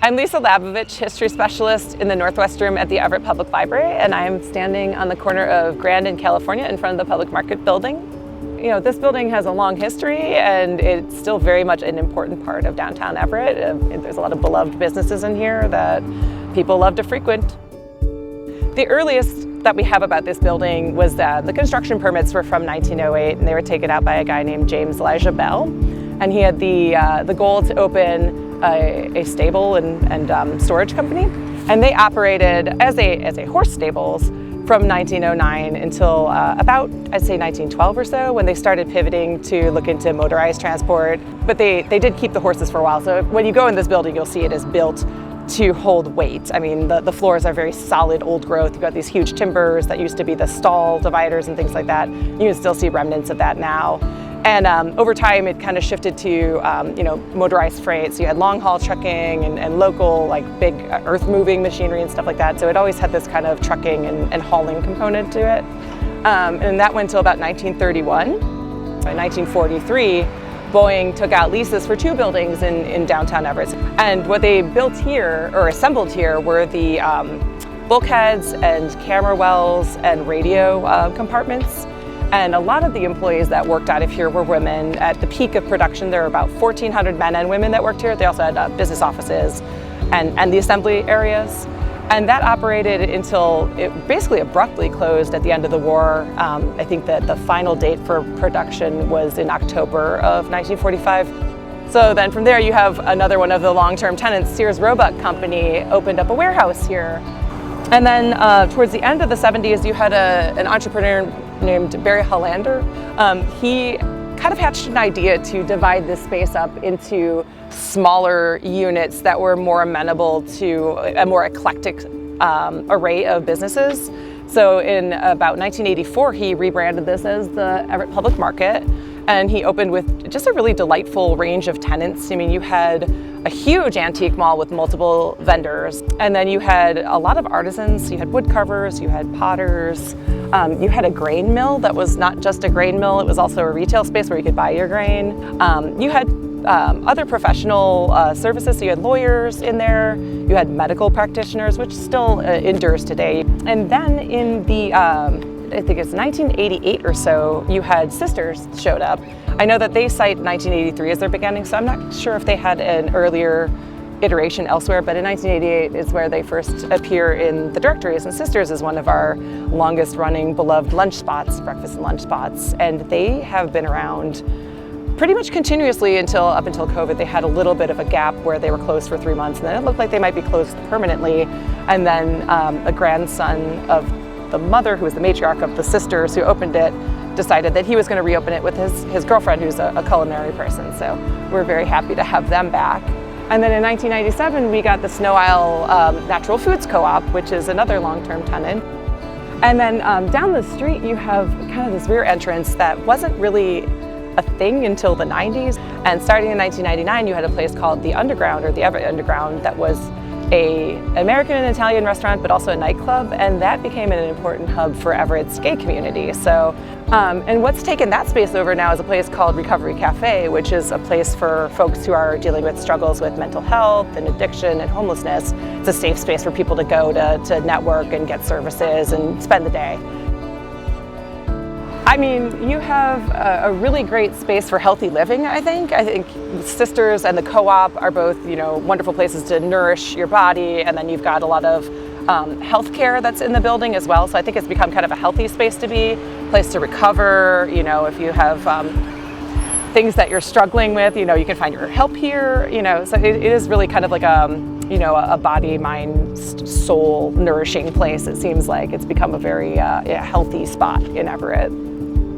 I'm Lisa Labovich, history specialist in the Northwest Room at the Everett Public Library, and I'm standing on the corner of Grand and California in front of the Public Market building. You know, this building has a long history and it's still very much an important part of downtown Everett. There's a lot of beloved businesses in here that people love to frequent. The earliest that we have about this building was that the construction permits were from 1908 and they were taken out by a guy named James Elijah Bell. And he had the goal to open a stable and storage company. And they operated as a horse stables from 1909 until about, I'd say 1912 or so, when they started pivoting to look into motorized transport. But they did keep the horses for a while. So when you go in this building, you'll see it is built to hold weight. I mean, the floors are very solid old growth. You've got these huge timbers that used to be the stall dividers and things like that. You can still see remnants of that now. And over time, it kind of shifted to motorized freight. So you had long haul trucking and local, like big earth moving machinery and stuff like that. So it always had this kind of trucking and hauling component to it. And that went till about 1931. By 1943, Boeing took out leases for 2 buildings in downtown Everett. And what they built here, or assembled here, were the bulkheads and camera wells and radio compartments. And a lot of the employees that worked out of here were women. At the peak of production, there were about 1,400 men and women that worked here. They also had business offices and the assembly areas. And that operated until it basically abruptly closed at the end of the war. I think that the final date for production was in October of 1945. So then from there, you have another one of the long-term tenants, Sears Roebuck Company, opened up a warehouse here. And then towards the end of the 70s, you had an entrepreneur named Barry Hollander. He kind of hatched an idea to divide this space up into smaller units that were more amenable to a more eclectic array of businesses. So in about 1984, he rebranded this as the Everett Public Market, and he opened with just a really delightful range of tenants. I mean, you had a huge antique mall with multiple vendors, and then you had a lot of artisans. You had wood carvers, you had potters, you had a grain mill that was not just a grain mill, it was also a retail space where you could buy your grain. You had other professional services, so you had lawyers in there, you had medical practitioners, which still endures today. And then in the, I think it's 1988 or so, you had Sisters showed up. I know that they cite 1983 as their beginning, so I'm not sure if they had an earlier iteration elsewhere, but in 1988 is where they first appear in the directories, and Sisters is one of our longest running beloved lunch spots, breakfast and lunch spots, and they have been around pretty much continuously up until COVID. They had a little bit of a gap where they were closed for 3 months, and then it looked like they might be closed permanently. And then a grandson of the mother, who was the matriarch of the Sisters who opened it, decided that he was going to reopen it with his girlfriend, who's a culinary person. So we're very happy to have them back. And then in 1997, we got the Snow Isle Natural Foods Co-op, which is another long-term tenant. And then down the street, you have kind of this rear entrance that wasn't really a thing until the 90s. And starting in 1999, you had a place called the Underground, or the Everett Underground, that was an American and Italian restaurant, but also a nightclub, and that became an important hub for Everett's gay community. So, and what's taken that space over now is a place called Recovery Cafe, which is a place for folks who are dealing with struggles with mental health and addiction and homelessness. It's a safe space for people to go to network and get services and spend the day. I mean, you have a really great space for healthy living, I think. I think Sisters and the Co-op are both, wonderful places to nourish your body, and then you've got a lot of healthcare that's in the building as well. So I think it's become kind of a healthy space to be, a place to recover. If you have things that you're struggling with, you can find your help here. So it is really kind of like a body, mind, soul nourishing place. It seems like it's become a very healthy spot in Everett.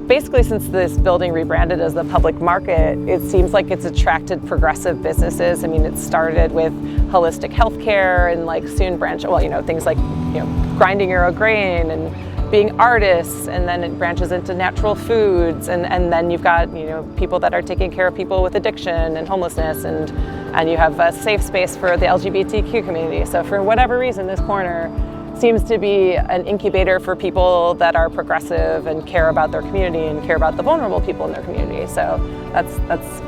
Basically, since this building rebranded as the Public Market, it seems like it's attracted progressive businesses. I mean, it started with holistic healthcare and soon branched, things like, grinding your own grain and being artists, and then it branches into natural foods, and then you've got, people that are taking care of people with addiction and homelessness, and you have a safe space for the LGBTQ community. So for whatever reason, this corner seems to be an incubator for people that are progressive and care about their community and care about the vulnerable people in their community. So that's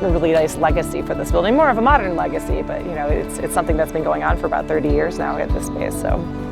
a really nice legacy for this building, more of a modern legacy, but it's something that's been going on for about 30 years now at this space. So.